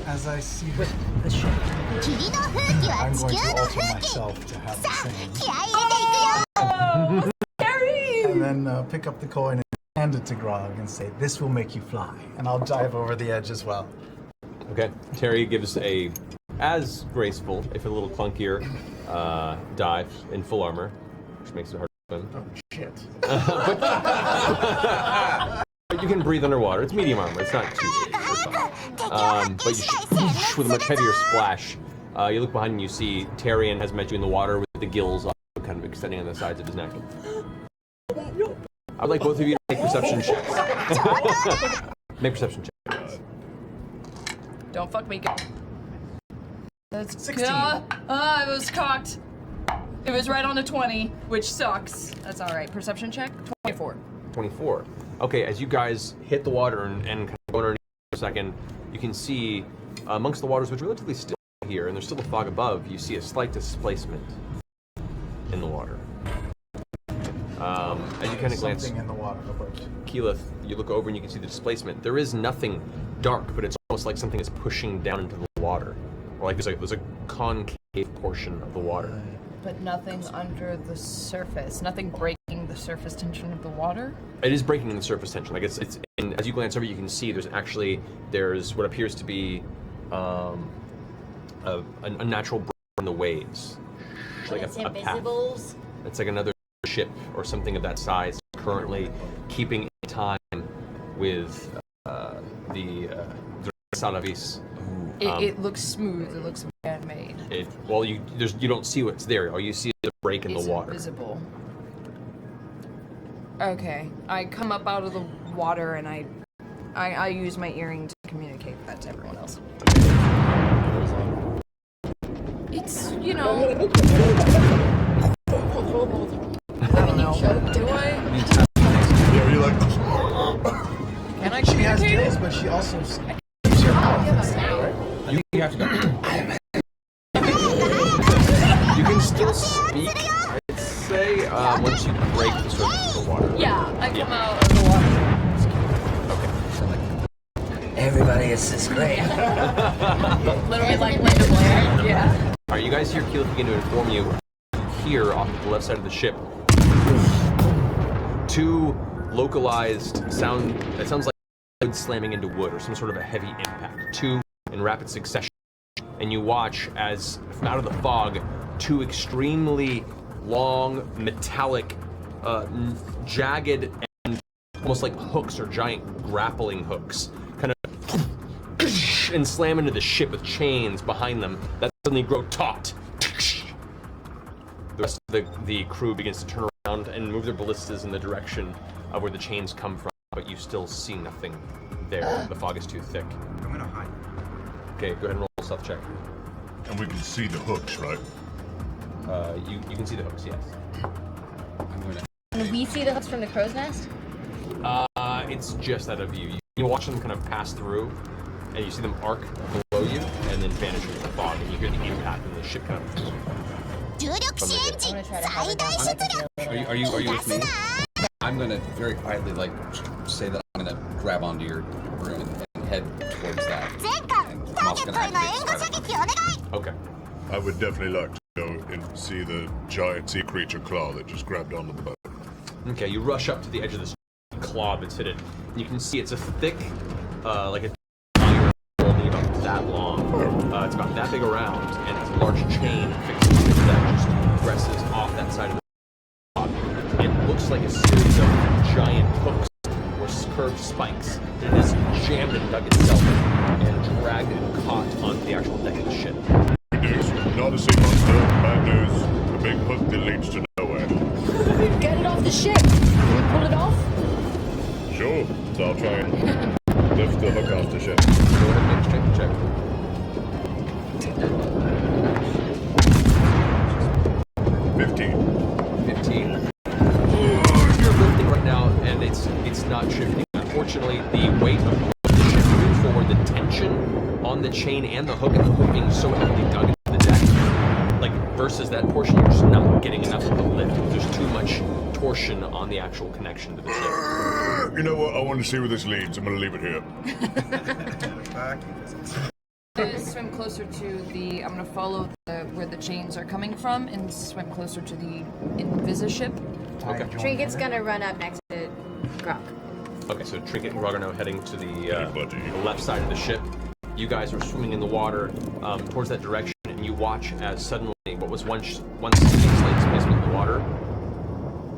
as I see with the ship. I'm going to alter myself to have the same. Oh, scary! And then pick up the coin and hand it to Grog and say, "This will make you fly." And I'll dive over the edge as well. Okay. Terry gives a as graceful, if a little clunkier, dive in full armor, which makes it hard to swim. Oh shit! But you can breathe underwater. It's medium armor. It's not too deep. But you shoot with a much heavier splash. You look behind and you see Tyrion has met you in the water with the gills kind of extending on the sides of his neck. I'd like both of you to make perception checks. Make perception checks. Don't fuck me. That's 16. it was cocked. It was right on a 20, which sucks. That's all right. Perception check, 24. 24. Okay, as you guys hit the water and kind of go underneath for a second, you can see amongst the waters, which are relatively still here, and there's still a fog above, you see a slight displacement in the water. As you kind of glance, Something in the water. Keyleth, you look over and you can see the displacement. There is nothing dark, but it's almost like something is pushing down into the water, or like there's a concave portion of the water. But nothing under the surface. Nothing breaking the surface tension of the water. It is breaking the surface tension. Like it's as you glance over, you can see there's what appears to be a natural break from the waves, like a path. It's like another ship or something of that size currently keeping in time with the Salavis. It looks smooth. It looks man-made. You don't see what's there. All you see is a break in the water. It's invisible. Okay, I come up out of the water and I use my earring to communicate that to everyone else. It's, you know. I don't know. Do I? Yeah, you're like. Can I She has communicate gills, it? but she also keeps her mouth. You have to go. You can still speak, I'd say, once you break the surface of the water. Yeah, I come out of the water. Okay. Everybody, it's this great. Literally like Linda Blair. Yeah. Alright, you guys hear Keyleth begin to inform you. Here, off the left side of the ship, two localized sound. It sounds like wood slamming into wood or some sort of a heavy impact. Two in rapid succession, and you watch as from out of the fog, two extremely long, metallic, jagged, and almost like hooks or giant grappling hooks, kind of and slam into the ship with chains behind them that suddenly grow taut. The rest of the crew begins to turn around and move their ballistas in the direction of where the chains come from, but you still see nothing there. The fog is too thick. I'm gonna hide. Okay, go ahead and roll a stealth check. And we can see the hooks, right? You can see the hooks, yes. Can we see the hooks from the crow's nest? It's just out of view. You watch them kind of pass through, and you see them arc below you, and then vanish into the fog, and you hear the impact, and the ship kind of... I'm gonna try to hover down. Are you with me? I'm gonna very quietly say that I'm gonna grab onto your broom and head towards that. And Kamal's gonna activate. Okay. I would definitely like to go and see the giant sea creature claw that just grabbed onto the boat. Okay, you rush up to the edge of this claw that's hidden. You can see it's a thick, like a iron only about that long. It's about that big around, and it's a large chain fixed to it that just presses off that side of the claw. It looks like a series of giant hooks or curved spikes. It is jammed and dug itself and dragged and caught onto the actual deck of the ship. Good news, not a sea monster. Bad news, a big hook that leads to nowhere. Get it off the ship. Can we pull it off? Sure, so I'll try and lift the hook off the ship. Go ahead and make a strength check. 15. 15. You're lifting right now, and it's not shifting. Unfortunately, the weight of the ship moving forward, the tension on the chain and the hook being so heavily dug into the deck, like versus that portion, you're just not getting enough of the lift. There's too much torsion on the actual connection to the ship. You know what? I want to see where this leads. I'm going to leave it here. swim closer to the. I'm gonna follow where the chains are coming from and swim closer to the Invisa ship. Okay. Trinket's gonna run up next to Grok. Okay, so Trinket and Grog are now heading to the buddy. left side of the ship. You guys are swimming in the water towards that direction, and you watch as suddenly what was once slight displacement in the water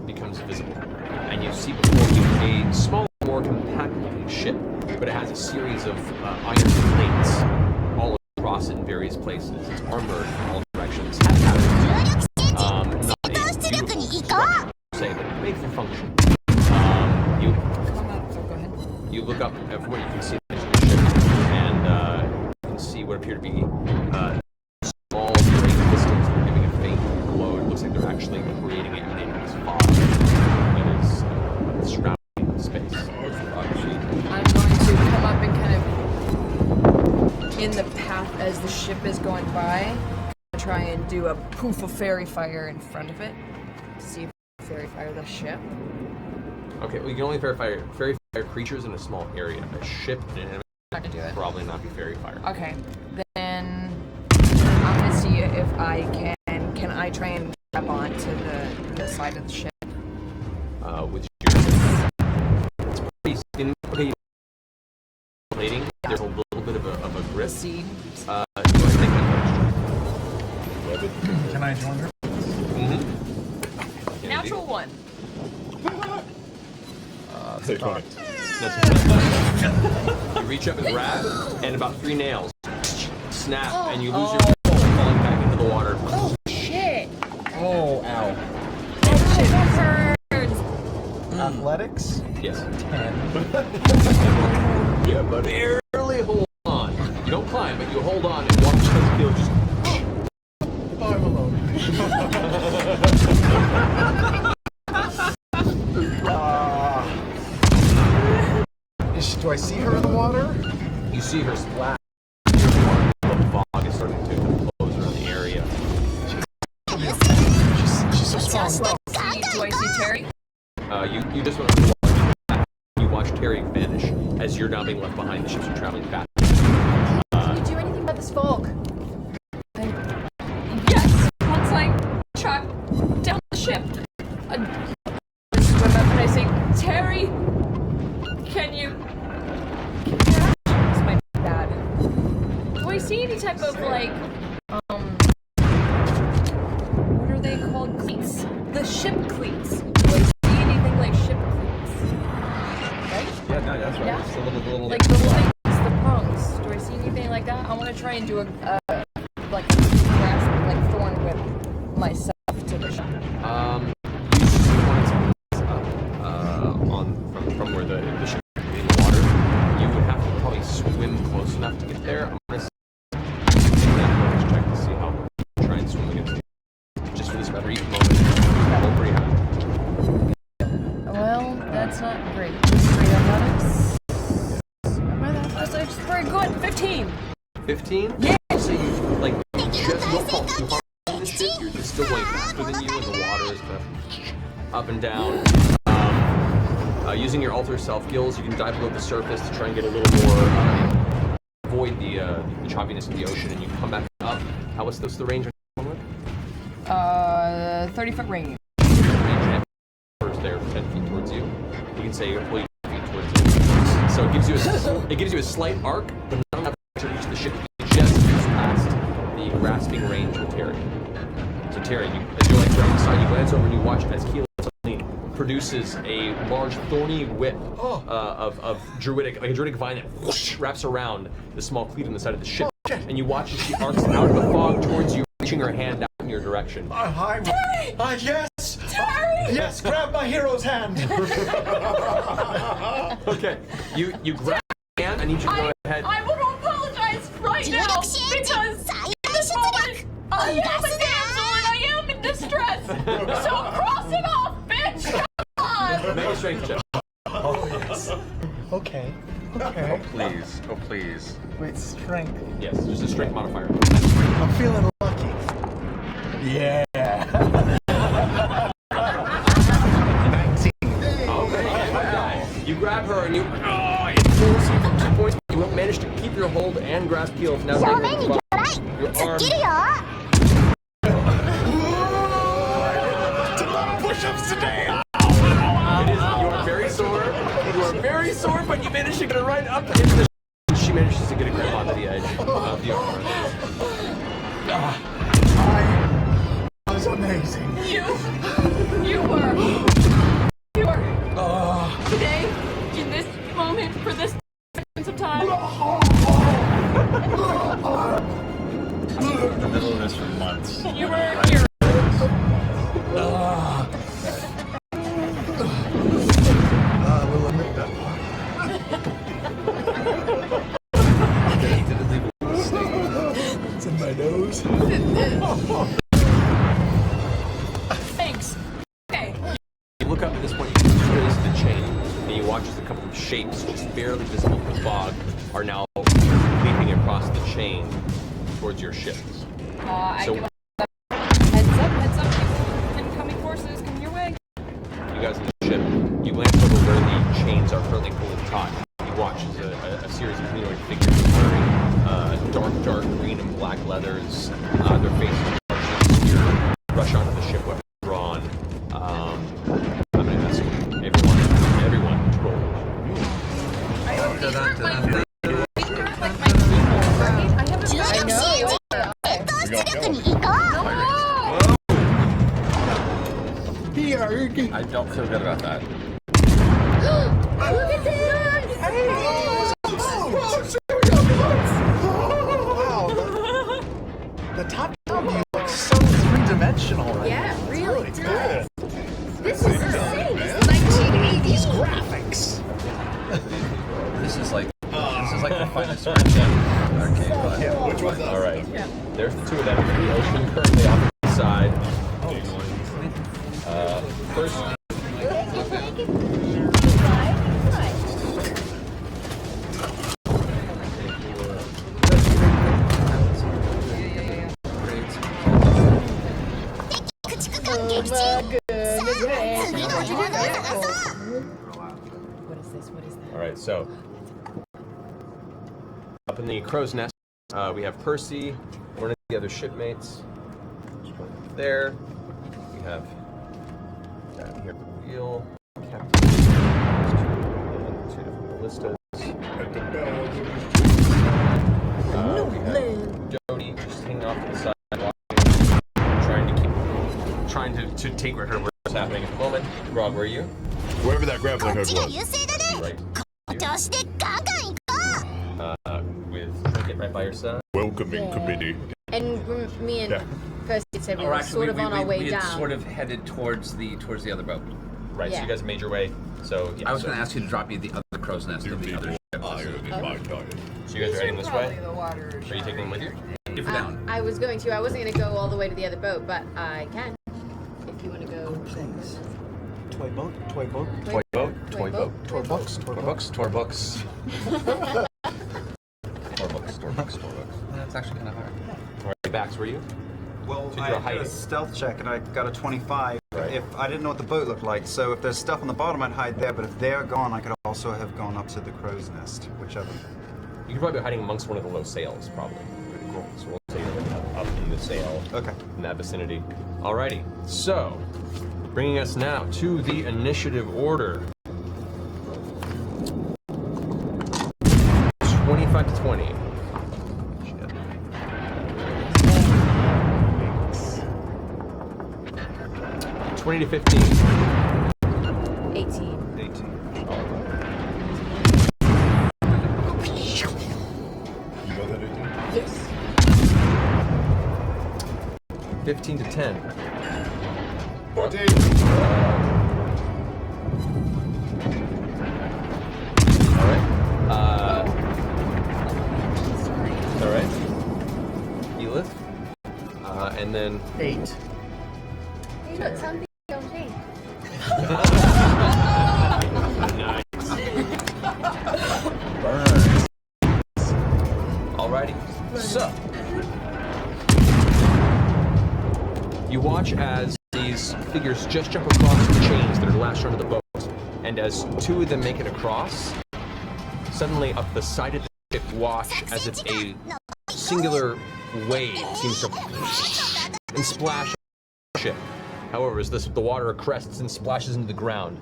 becomes visible. And you see before you a smaller, more compact-looking ship, but it has a series of iron plates all across it in various places. It's armored in all directions. Not a beautiful structure, say, but it makes the function. You Come up. Oh, go ahead. You look up from what you can see of the ship, and you can see what appear to be small gray crystals that are giving a faint glow. It looks like they're actually creating a this fog that is surrounding the space. I'm going to come up and kind of in the path as the ship is going by, try and do a poof of fairy fire in front of it. See if I can fairy fire the ship. Okay, well, you can only fairy fire creatures in a small area. A ship in an Not to do it. probably not be fairy fire. Okay, then I'm gonna see if I can I try and grab onto the side of the ship. With your, it's pretty thin. Okay, plating. There's a little bit of a grip. Seed. Go ahead and make that question. Can I join her? Mm-hmm. Natural one. Take on it. You reach up and grab, and about 3 nails snap, and you lose Oh. your falling back into the water. Oh shit! Oh, ow. That shit hurts. Athletics? Yes. 10. You barely hold on. You don't climb, but you hold on and watch the field just. Oh, I'm alone. Do I see her in the water? You see her splash. The fog is starting to close around the area. She's so strong. Do I see Terry? You just want to watch. You watch Terry vanish as you're now being left behind. The ships are traveling fast. Can you do anything about this fog? Yes. Once I track down the ship, I swim up and I say, Terry, can you? This might be bad. Do I see any type of like, what are they called? Cleats. The ship cleats. Do I see anything like ship cleats? Right? Yeah, no, that's right. Yeah. Just a little Like the little things, the prongs. Do I see anything like that? I want to try and do a like grasp, like thorn whip myself to the ship. You see one up from where the ship is in the water. You would have to probably swim close enough to get there. I'm gonna check to see how try and swim against you. Just for this brief moment. Roll pretty high. Well, that's not great. Straight athletics. My athletics is very good. 15. 15? Yeah. So you like just don't fall too hard on this ship. You're just still going faster than you, and the water is kind of up and down. Using your alter self skills, you can dive below the surface to try and get a little more avoid the choppiness of the ocean, and you come back up. What's the range on with? 30-foot range. Range first there, 10 feet towards you. You can say you're 20 feet towards you. So it gives you a slight arc, but not enough to reach the ship. You just past the grasping range of Terry. So Terry, as you're like right beside you, glance over and you watch as Keelan suddenly produces a large thorny whip of druidic, like a druidic vine that whoosh, wraps around the small cleat on the side of the ship. And you watch as she arcs out of the fog towards you, reaching her hand out in your direction. Hi. Terry! Yes! Terry! Yes, grab my hero's hand! Okay, you grab her hand. I need you to go ahead. I want to apologize right now because in this moment I am a damsel and I am in distress. So cross it off, bitch! Come on! Make a strength check. Oh, yes. Okay. Please, oh please. Wait, strength. Yes, just a strength modifier. I'm feeling lucky. Yeah. 19. Okay, you grab her and it pulls you for 2 points. You manage to keep your hold and grasp heel. Now your arm. Push-ups today. You are very sore. You are very sore, but you managed to get it right up into the. She manages to get a grip onto the edge of the arm. That was amazing. You were today, in this moment, for this seconds of time. In the middle of this for months. You were here. We'll admit that part. It's in my nose. Thanks. Okay. You look up at this point, you can trace the chain, and you watch as a couple of shapes, just barely visible in the fog, are now leaping across the chain towards your ships. I So- give a heads up, incoming forces coming your way. You guys in the ship, you glance over where the chains are currently fully taut. You watch as a series of humanoid figures wearing dark green and black leathers, their faces rush onto the ship, weapons drawn. I'm gonna ask everyone to roll. These aren't like my people, right? I haven't I know. I don't feel good about that. Look at this! Wow, the top down view looks so three-dimensional right Yeah, now. really It's does. good. This is insane. This is 1980s graphics. This is like the finest arcade. Yeah, which one's All right. There's the two of them in the ocean currently off to the side. First, What is that? all right. So up in the crow's nest, we have Percy, one of the other shipmates. Just going up there. We have down here at the wheel, Captain. Two different ballistas. We have Jody just hanging off to the side, trying to take record of what's happening at the moment. Grog, where are you? Wherever that grappling hook was. Right. With Trinket right by your side. Welcoming committee. And me and Yeah. Percy said we Or were actually, sort of on our way we had down. sort of headed towards the other boat. Right, so Yeah. you guys made your way. So yeah, I was so, going to ask you to drop me the other crow's nest You of the need other more ship. iron in my diet. so you guys are heading this way. The water. Are you taking them with you? If we're down. I was going to. I wasn't going to go all the way to the other boat, but I can. If you want to go. Things. Toy boat, toy boat, Toy boat, Toy boat. tour books, tour books. tour books. Tour books. That's actually kind of hard. Where backs were you? Well, So I you're did a hiding. stealth check and I got a 25. Right. If I didn't know what the boat looked like, so if there's stuff on the bottom, I'd hide there. But if they're gone, I could also have gone up to the crow's nest, whichever. You could probably be hiding amongst one of the low sails, probably. Cool. So we'll say you're like up in the sail. Okay. In that vicinity. Alrighty. So, bringing us now to the initiative order. 25 to 20. 20 to 15. 18. 18. You got that 18? Yes. 15 to 10. 14. Alright. Alright. Elith. And then 8. Hey, look, something on me. nice. Alrighty. So you watch as these figures just jump across the chains that are lashed onto the boat, and as two of them make it across, suddenly up the side of the ship ship watch as it's a singular wave seems to and splash the ship. However, as the water crests and splashes into the ground,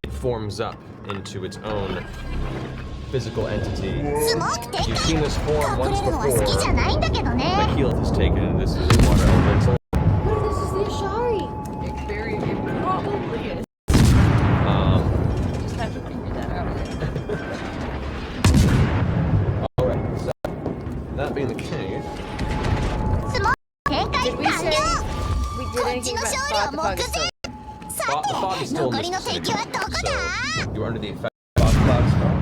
it forms up into its own physical entity. You've seen this form once before that Kiev has taken, and this is a water elemental. What if this is the Ashari? It probably is. Just have to figure that out. Alright, so that being the case, Did we say we did anything about the fog is still the fog is still in this vicinity, so you're under the effect of fog cloud spell.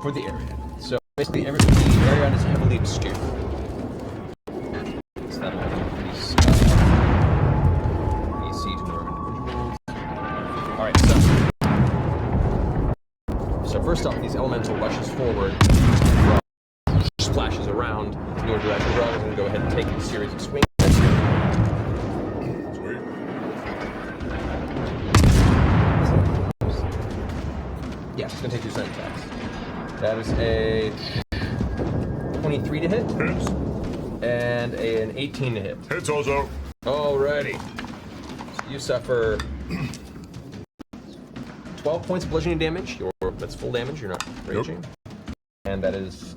For the area. So basically, the area is heavily obscured. So that'll increase AC to normal individuals. Alright, so first off, these elemental rushes forward, splashes around. In order to do that, I'm going to go ahead and take a series of swings. Sweet. Yeah, it's going to take 2 side attacks. That is a 23 to hit. Hits. And an 18 to hit. Hits also. Alrighty. So you suffer 12 points of bludgeoning damage. That's full damage, you're not raging. Yep. And that is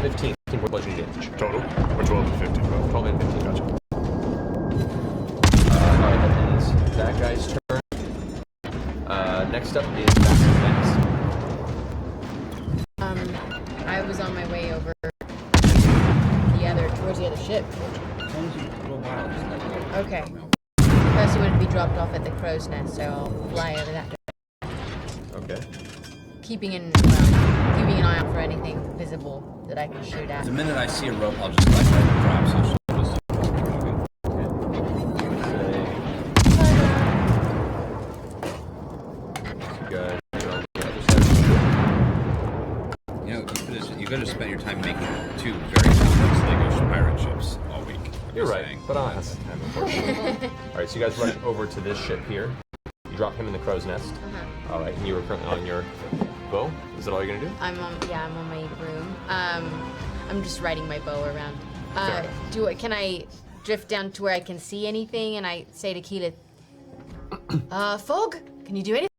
15 points bludgeoning damage. Total? Or 12 and 15? 12 and 15. Gotcha. Alright, that ends that guy's turn. Next up is Max. I was on my way over towards the other ship. Okay. First, it would be dropped off at the crow's nest, so I'll fly over that direction. Okay. Keeping an eye out for anything visible that I can shoot at. The minute I see a rope, I'll just let her drop, so she'll just... You know, you could have spent your time making 2 very complex Lego pirate ships all week. You're right, but I don't have time, unfortunately. Alright, so you guys rush over to this ship here. You drop him in the crow's nest. Alright, and you were currently on your bow. Is that all you're gonna do? I'm on my broom. I'm just riding my bow around. Can I drift down to where I can see anything? And I say to Keela, fog, can you do anything?